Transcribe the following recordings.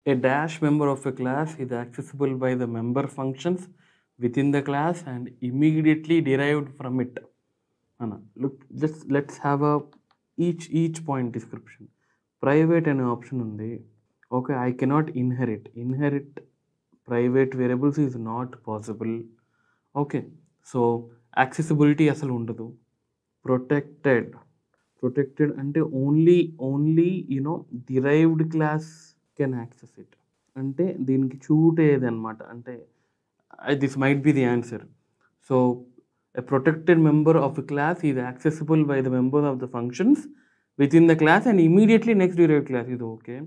A dash member of a class is accessible by the member functions within the class and immediately derived from it. Anna, look, let's have a each point description. Private అనే option ఉంది. Okay, I cannot inherit private variables is not possible. Okay, so accessibility అసలు ఉండదు. Protected అంటే only you know derived class can access it. అంటే దీనికి చూట్ అయ్యేది అనమాట. అంటే this might be the answer. So a protected member of a class is accessible by the members of the functions within the class and immediately next derived class is okay.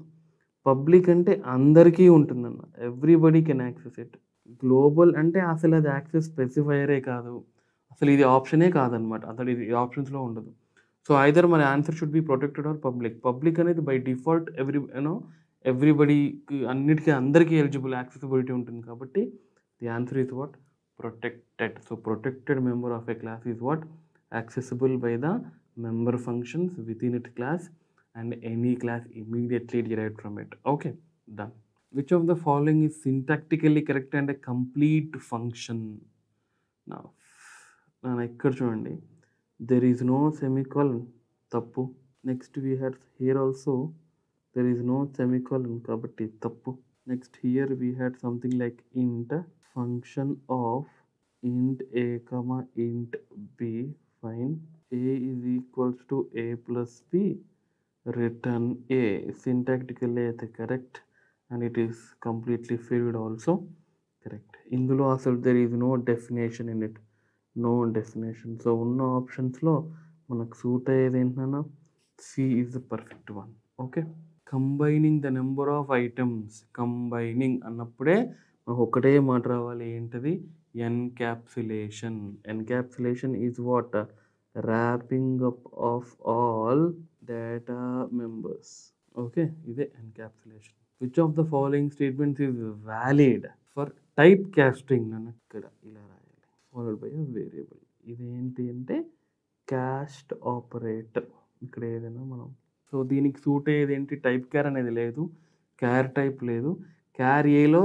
Public అంటే అందరికీ ఉంటుందన్న, everybody can access it. Global అంటే అసలు అది access స్పెసిఫైయరే కాదు, అసలు ఇది ఆప్షనే కాదనమాట, అసలు ఇది ఆప్షన్స్లో ఉండదు. సో ఐదర్ మన answer should be protected or public. Public అనేది బై డిఫాల్ట్ ఎవ్రీబడికి అన్నిటికీ అందరికీ ఎలిజిబుల్ యాక్సెసిబిలిటీ ఉంటుంది కాబట్టి the answer is what? Protected. So protected member of a class is what? Accessible by the member functions within its class and any class immediately derived from it. Okay, done. Which of the following is syntactically correct and a complete function? Now ikkada chudandi, there is no semicolon, tappu. Next we had here also there is no semicolon kabatti tappu. Next here we had something like int function of int a comma int b, fine, a is equals to a plus b, return a. Syntactically అయితే correct and it is completely filled also correct. ఇందులో అసలు there is no definition in it, no definition. So ఉన్న ఆప్షన్స్లో మనకు suit అయ్యేది ఏంటన్నా, C is the perfect one. Okay, combining the number of items. Combining అన్నప్పుడే మనకు ఒకటే మాట రావాలి, ఏంటది? Encapsulation. Encapsulation is what? Wrapping up of all data members. Okay, ఇదే encapsulation. Which of the following statements is valid for type casting అని ఇక్కడ ఇలా రాయాలి, ఫాలోడ్ బై అ వేరియబుల్. ఇదేంటి అంటే క్యాస్ట్ ఆపరేటర్. ఇక్కడ ఏదైనా మనం, సో దీనికి సూట్ అయ్యేది ఏంటి? టైప్ క్యార్ అనేది లేదు, క్యార్ టైప్ లేదు, క్యార్ ఏలో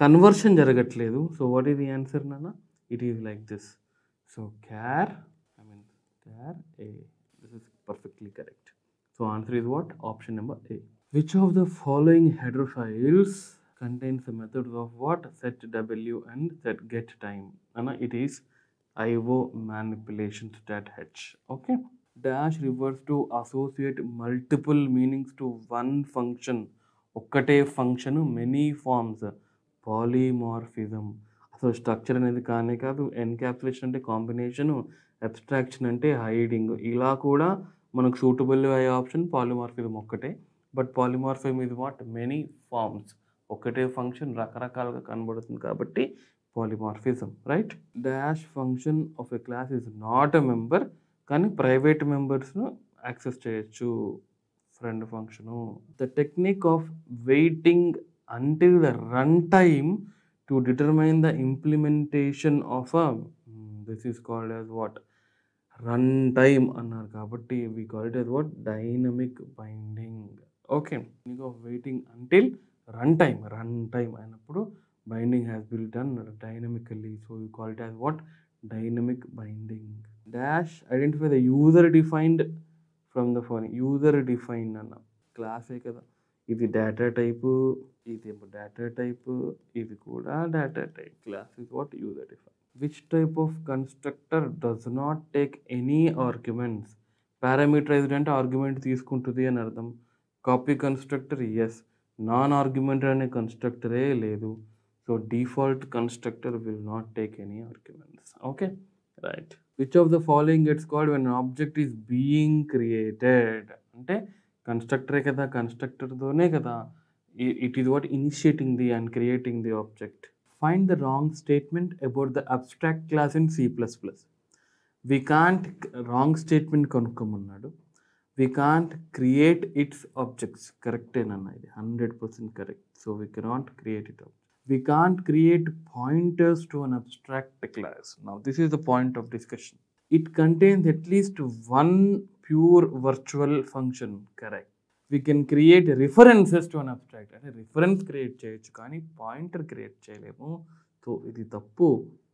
కన్వర్షన్ జరగట్లేదు. So what is the answer నాన్న? It is like this. So char A. This is perfectly correct. So answer is what? Option number A. Which of the following header files contains the methods of what? Set w and set get time. It is IO manipulation.h. Okay. Dash refers to associate multiple meanings to one function. ఒక్కటే function many forms. Polymorphism. అసలు structure అనేది కానే కాదు. Encapsulation అంటే combination, abstraction అంటే hiding. ఇలా కూడా మనకు సూటబుల్ అయ్యే ఆప్షన్ పాలిమార్ఫిజం ఒక్కటే. బట్ పాలిమార్ఫిజం ఇది వాట్? Many forms. ఒకటే ఫంక్షన్ రకరకాలుగా కనబడుతుంది కాబట్టి polymorphism, right? Dash function of a class is not a member, కానీ ప్రైవేట్ మెంబర్స్ను యాక్సెస్ చేయొచ్చు. Friend function. The technique of waiting until the runtime to determine the implementation of a this is called as what? Runtime అన్నారు కాబట్టి we call it as what? Dynamic binding. Okay, technique of waiting until runtime అయినప్పుడు binding has been done dynamically, so we call it as what? Dynamic binding. Dash identify the user defined from the following. user defined అన్న క్లాసే కదా, ఇది data type, ఇది data type, ఇది కూడా data type. Class is what? User define. Which type of constructor does not take any arguments? Parameterized అంటే argument తీసుకుంటుంది అని అర్థం. Copy constructor yes, non argumented అనే కన్స్ట్రక్టరే లేదు. So default constructor will not take any arguments. Okay, right. Which of the following gets called when object is being created? అంటే కన్స్ట్రక్టరే కదా, కన్స్ట్రక్టర్తోనే కదా it is what? Initiating the and creating the object. Find the wrong statement about the abstract class in C++. We can't, wrong statement కొనుక్కోమన్నాడు. We can't create its objects. కరెక్టేనన్నా, ఇది 100% correct. So we cannot create it. We can't create pointers to an abstract class. Now this is the point of discussion. It contains at least one pure virtual function. Correct. We can create references to an abstract, అంటే reference create చేయొచ్చు కానీ pointer create చేయలేము. So ఇది తప్పు,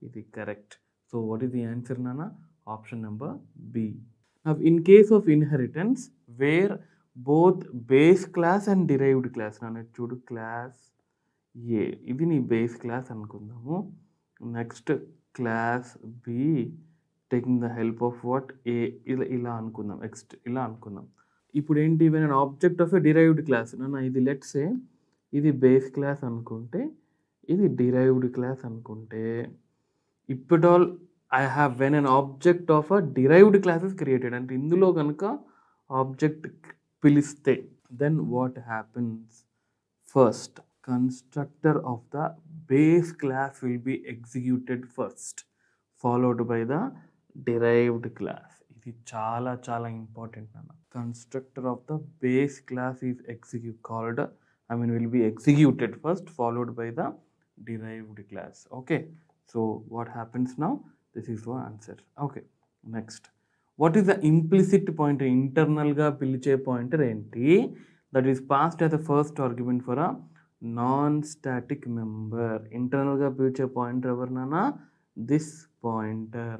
ఇది correct. So what is the answer నాన్న? Option number B. Now in case of inheritance where both base class and derived class, నాన్న చూడు క్లాస్ ఏ, ఇది నీ బేస్ క్లాస్ అనుకుందాము. Next class B taking the help of what A, ఇలా అనుకుందాం, ఇలా అనుకుందాం. ఇప్పుడు ఏంటి, when an object of a derived class, నాన్న ఇది లెట్స్ సే ఇది బేస్ క్లాస్ అనుకుంటే, ఇది డిరైవ్డ్ క్లాస్ అనుకుంటే, if all I have when an object of a derived class is created, అంటే ఇందులో కనుక ఆబ్జెక్ట్ పిలిస్తే then what happens? First constructor of the base class will be executed first, followed by the derived class. ఇది చాలా చాలా important అన్న. Constructor of the base class is will be executed first, followed by the derived class. Okay, so what happens now? This is the answer. Okay, next, what is the implicit pointer? Internal ga piliche pointer enti that is passed as the first argument for a non-static member. Internal ga piliche pointer evarnana? This pointer.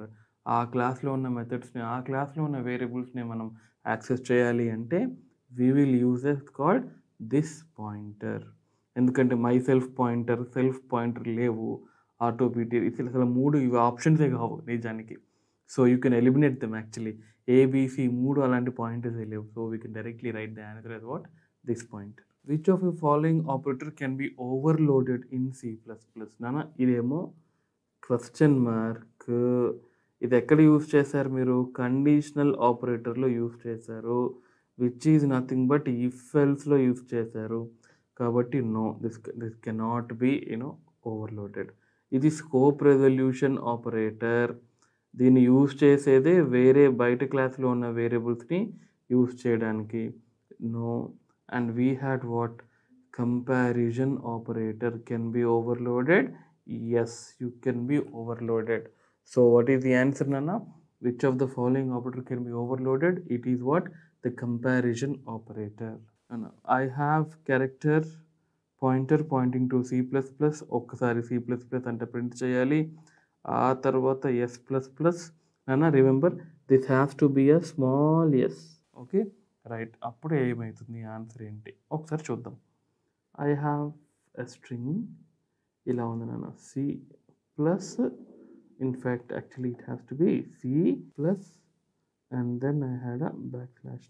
ఆ క్లాస్లో ఉన్న మెథడ్స్ని, ఆ క్లాస్లో ఉన్న వేరియబుల్స్ని మనం access చేయాలి అంటే we will use it called this pointer. ఎందుకంటే my self pointer, self pointer లేవు, ఆటో పీటీ అసలు 3 ఇవి ఆప్షన్సే కావు నిజానికి. So you can eliminate them actually. ABC 3 అలాంటి పాయింటర్స్ లేవు. So we can directly write the answer as what? This pointer. Which of the following operator can be overloaded in C++? నాన్న ఇదేమో question mark. ఇది ఎక్కడ use చేశారు మీరు? Conditional ఆపరేటర్లో use చేశారు, which is nothing but if ఎల్స్లో use చేశారు. కాబట్టి no, this cannot be overloaded. ఇది స్కోప్ రెజల్యూషన్ ఆపరేటర్. దీన్ని యూజ్ చేసేదే వేరే బయట క్లాస్లో ఉన్న వేరియబుల్స్ని యూజ్ చేయడానికి. No. And we had what? Comparison operator can be overloaded. Yes, you can be overloaded. So what is the answer, Nana? Which of the following operator can be overloaded? It is what? The comparison operator. Nana, I have character pointer pointing to C++. ఒక్కసారి C++ అంటే print చేయాలి. ఆ తర్వాత S++. Nana, remember this has to be a small s. Okay, right. అప్పుడు ఏమవుతుంది, answer ఏంటి ఒకసారి చూద్దాం. I have a string ఇలా ఉంది నాన్న, C++. In fact, actually it has to be C plus and then I had a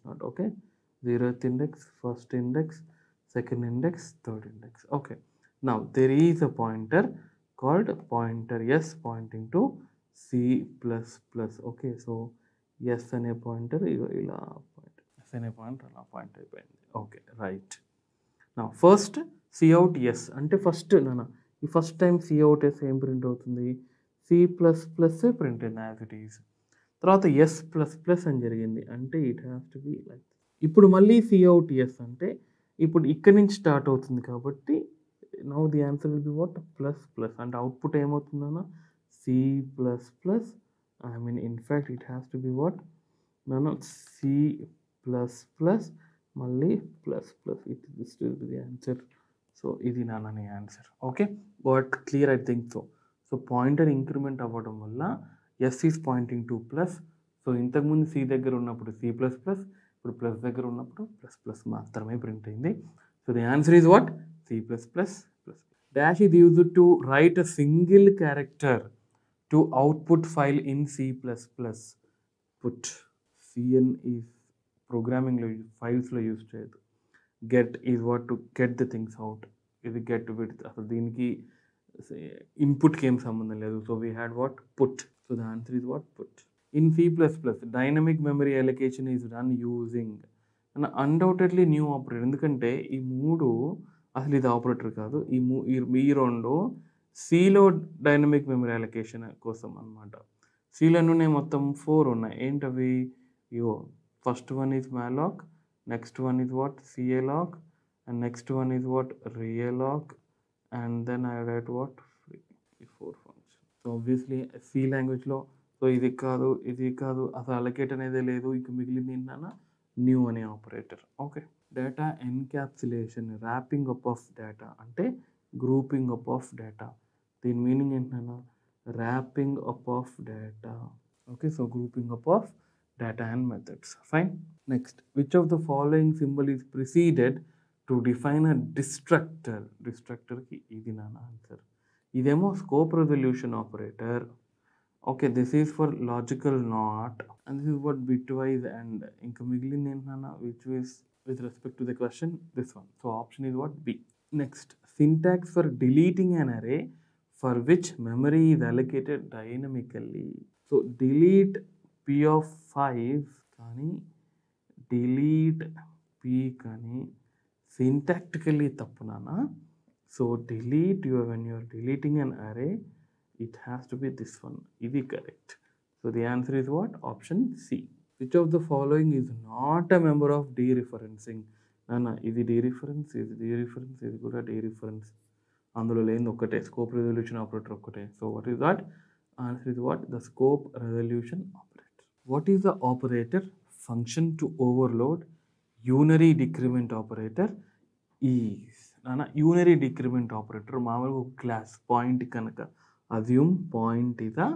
\not. Okay, 0th index, first index, second index, third index. Okay, now there is a pointer called pointer S pointing to C++. Okay, so S ane pointer ila point, S ane pointer ala point అయిపోయింది. Okay, right. Now first cout S అంటే first నాన్న ఈ first time cout S ఏం print అవుతుంది? C++ print అయింది as it is. తర్వాత S++ అని జరిగింది అంటే it has to be like. ఇప్పుడు మళ్ళీ cout S అంటే ఇప్పుడు ఇక్కడి నుంచి స్టార్ట్ అవుతుంది కాబట్టి now the answer will be what? Plus అంటే అవుట్పుట్ ఏమవుతుందన్న? C++. In fact it has to be what నాన్న? C++ మళ్ళీ this will be the answer. So ఇది నాన్న నీ answer. Okay, but clear I think so. So pointer increment అవ్వడం వల్ల s is pointing to plus. So ఇంతకుముందు c దగ్గర ఉన్నప్పుడు C++, ఇప్పుడు ప్లస్ దగ్గర ఉన్నప్పుడు ప్లస్ మాత్రమే ప్రింట్ అయింది. So the answer is what? C++. Dash is used to write a single character to output file in C++. Put cin is ప్రోగ్రామింగ్లో ఫైల్స్లో యూజ్ చేయదు. Get is what? To get the things out. ఇది get with అసలు దీనికి ఇన్పుట్కి ఏం సంబంధం లేదు. So we had what? Put. So the answer is what? Put. In C++, dynamic memory allocation is run using undoubtedly new operator. ఎందుకంటే ఈ 3 అసలు ఇది ఆపరేటర్ కాదు, ఈ 2 సిలో డైనమిక్ మెమరీ అలొకేషన్ కోసం అనమాట. సిలో ఉన్నాయి మొత్తం 4 ఉన్నాయి. ఏంటవి? First one is malloc, next one is what? calloc, and next one is what? realloc, and then I write what? Free. 4 functions. So obviously C లాంగ్వేజ్లో సో ఇది కాదు అసలు అలొకేట్ అనేది లేదు. ఇక మిగిలింది ఏంటన్నా న్యూ అనే operator. Okay, data encapsulation, wrapping up of data అంటే గ్రూపింగ్ అప్ ఆఫ్ డేటా. దీని మీనింగ్ ఏంటన్నా, wrapping up of data. Okay, so grouping up of data and methods. Fine. Next, which of the following symbol is preceded to define a destructor? Destructor ki idi na answer. Idemo scope resolution operator. Okay, this is for logical NOT, and this is what bitwise and inka migilindi entana, which is with respect to the question, this one. So option is what? B. Next, syntax for deleting an array for which memory is allocated dynamically. So delete p of 5 కానీ delete p కానీ syntactically తప్పు నానా. So delete when you are deleting an array, it has to be this one. ఇది correct. So the answer is what? Option C. Which of the following is not a member of dereferencing? నానా ఇది dereference, ఇది dereference, ఇది కూడా dereference. అందులో లేని ఒక్కటే scope resolution operator ఒక్కటే. So what is that? Answer is what? The scope resolution operator. What is the operator? Function to overload unary decrement operator is. Nana unary decrement operator మామూలుగా ఒక class point కనుక assume point is a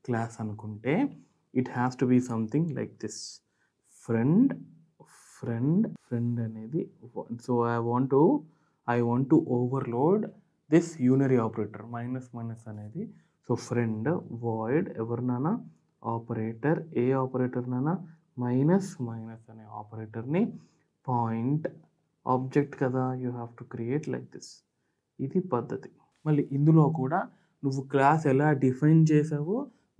class అనుకుంటే it has to be something like this. friend అనేది. So I want to overload this unary operator minus అనేది. So friend void ఎవరు నానా operator, ఏ operator నానా minus అనే ఆపరేటర్ని పాయింట్ ఆబ్జెక్ట్ కదా, you have to create like this. ఇది పద్ధతి. మళ్ళీ ఇందులో కూడా నువ్వు క్లాస్ ఎలా డిఫైన్ చేసావో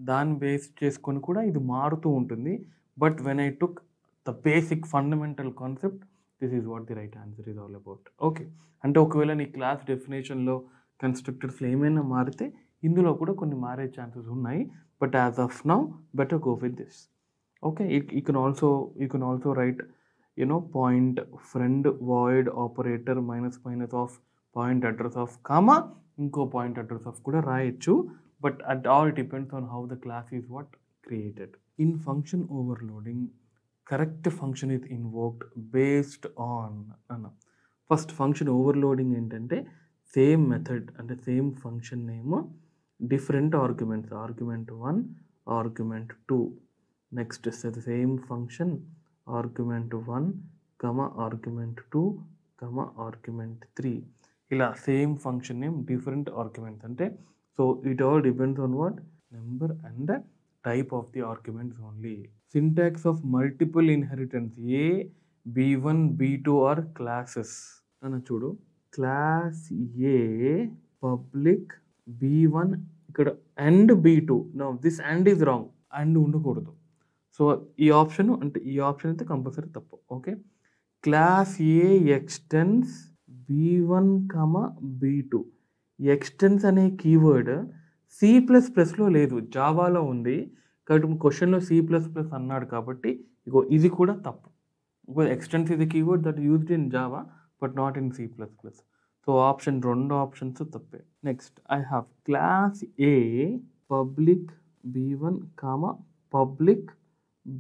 దాన్ని బేస్ చేసుకొని కూడా ఇది మారుతూ ఉంటుంది. But when I took the basic fundamental concept, this is what the right answer is all about. Okay, అంటే ఒకవేళ నీ క్లాస్ డెఫినేషన్లో కన్స్ట్రక్టర్స్లో ఏమైనా మారితే ఇందులో కూడా కొన్ని మారే ఛాన్సెస్ ఉన్నాయి. But as of now, better go with this. Okay, you can also write, point friend void operator minus of point address of comma inko point address of kuda rayachu. But it all depends on how the class is what created. In function overloading, correct function is invoked based on first function overloading entante same method and same function name, different arguments, argument 1, argument 2. Next is the same function, argument 1, comma argument 2, comma argument 3. ఇలా same function name different arguments అంటే. So it all depends on what? Number and type of the arguments only. Syntax of multiple inheritance, A B1 B2 are classes అన్న చూడు. Class A public B1 ఇక్కడ and B2. No this and is wrong, and ఉండకూడదు. So ఈ option అయితే compulsory తప్పు. Okay, class A extends B1, B2. Extends అనే keyword C++లో లేదు, జావాలో ఉంది. కాబట్టి క్వశ్చన్లో C++ అన్నాడు కాబట్టి ఇగో ఇది కూడా తప్పు. ఎక్స్టెన్స్ ఇది keyword that used in Java but not in C++. So రెండు ఆప్షన్స్ తప్పే. Next I have class A public B1, public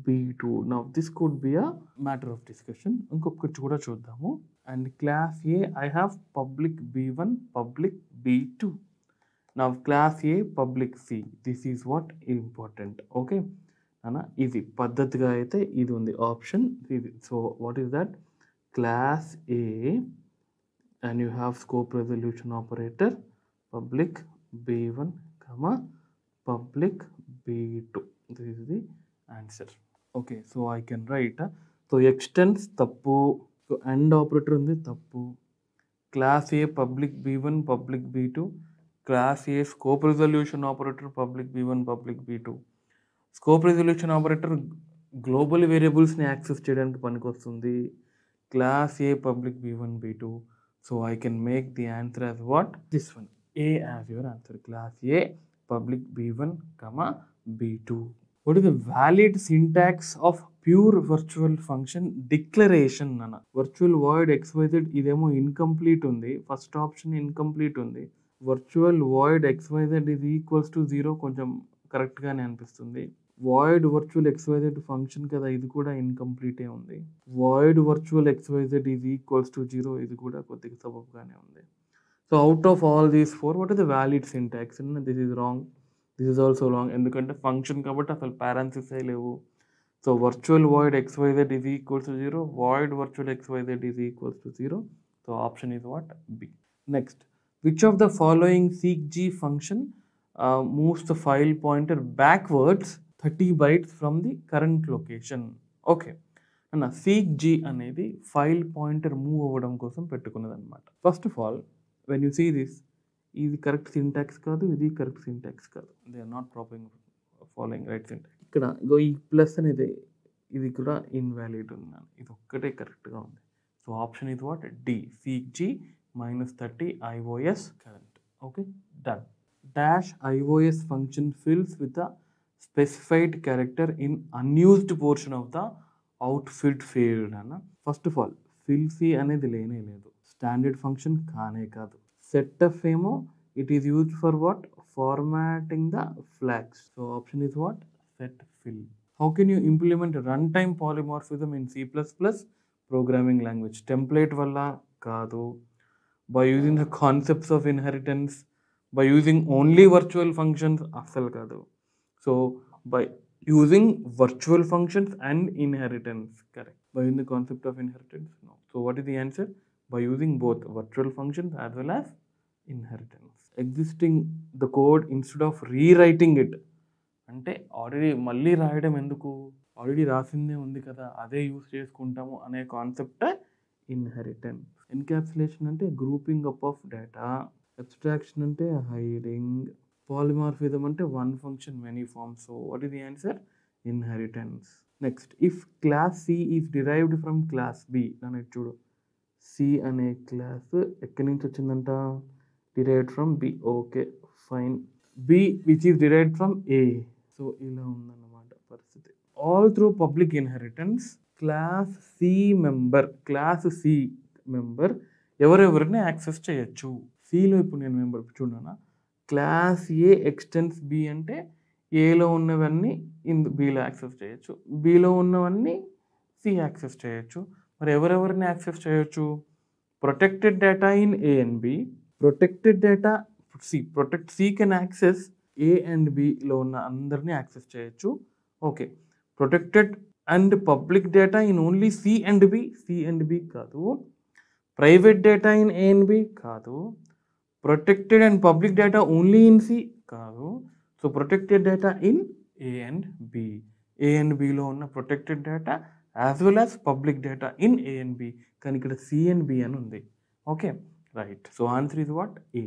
B2. Now this could be a matter of discussion. ఇంకొకటి కూడా చూద్దాము. And class A I have public B1, public B2. Now class A public C. This is what important. Okay అన్నా, ఇది పద్ధతిగా అయితే ఇది ఉంది option ఇది. So what is that? Class A and you have scope resolution operator public B1, public B2. This is the answer. Okay, so I can write so extends tappu, so and operator undi tappu, class A public B1, public B2, class A scope resolution operator public B1, public B2. Scope resolution operator global variables ni access cheyadaniki panikostundi. Class A public B1, B2. So I can make the answer as what? This one. A as your answer. Class A, public B1, B2. What is the valid syntax of pure virtual function declaration? Nana. Virtual void xyz idemo incomplete undi. First option incomplete undi. Virtual void xyz is equals to 0 కొంచెం కరెక్ట్గానే అనిపిస్తుంది. Void virtual XYZ function కదా, ఇది కూడా ఇన్కంప్లీటే ఉంది. Void virtual XYZ is equals to 0, ఇది కూడా కొద్దిగా సబబ్గానే ఉంది. So out of all these 4 what is the valid syntax? This is wrong, this is also wrong. ఎందుకంటే ఫంక్షన్ కాబట్టి అసలు పారాన్సిస్ లేవు. So virtual void XYZ is equals to 0, void virtual XYZ is equals to 0. So option is what? B. Next, which of the following seekg function moves the file pointer backwards 30 bytes from the current location? Okay అన్న, seekg అనేది file pointer move అవ్వడం కోసం పెట్టుకున్నది అనమాట. First of all when you see this, ఇది correct syntax కాదు, ఇది correct syntax కాదు. They are not following right syntax. ఇక్కడ ఈ ప్లస్ అనేది ఇది కూడా ఇన్వాలిడ్ ఉన్నాను, ఇది ఒక్కటే కరెక్ట్గా ఉంది. సో ఆప్షన్ ఇది what? D, seekg -30 iOS current. Okay, done. Dash iOS function fills with a specified character in unused portion of the outfit field. First of all, fills అనేది లేనే లేదు, స్టాండర్డ్ ఫంక్షన్ కానే కాదు. సెట్అప్ ఏమో it is used for what? Formatting the flags. So option is what? Set fill. How can you implement run time polymorphism in C++ programming language? Template వల్ల కాదు, by using the concepts of inheritance, by using only virtual functions, asal kaadu. So by using virtual functions and inheritance, correct. By using the concept of inheritance, no. So what is the answer? By using both virtual functions as well as inheritance. Existing the code instead of rewriting it, అంటే already మళ్ళీ రాయడం ఎందుకు, already రాసిందే ఉంది కదా, అదే use చేసుకుంటాము అనే concept inheritance. Encapsulation అంటే grouping up of data, abstraction అంటే హైడింగ్, పాలిమార్ఫిజం అంటే one function many forms. So what is the answer? Inheritance. Next, if class C is derived from class B. నన్ను చూడు, సి అనే class ఎక్కడి నుంచి వచ్చిందంట? Derived from B. Okay fine. B which is derived from A. So ఇలా ఉందన్నమాట పరిస్థితి. All through public inheritance class C member ఎవరెవరిని యాక్సెస్ చేయొచ్చు? సిలో ఇప్పుడు నేను మెంబర్ చూడనా, క్లాస్ ఏ ఎక్స్టెన్స్ బి అంటే ఏలో ఉన్నవన్నీ బిలో యాక్సెస్ చేయొచ్చు, బిలో ఉన్నవన్నీ సి యాక్సెస్ చేయొచ్చు. మరి ఎవరెవరిని యాక్సెస్ చేయొచ్చు? Protected data in A and B, protected data C can access A and బిలో ఉన్న అందరినీ యాక్సెస్ చేయొచ్చు. Okay, protected and public data in only C and B కాదు, private data in A and B కాదు, protected and public data only in C కాదు. So protected data in A and B, A and బిలో ఉన్న protected data as well as public data in A and B. కానీ ఇక్కడ C and B అని ఉంది. Okay right. So answer is what? A.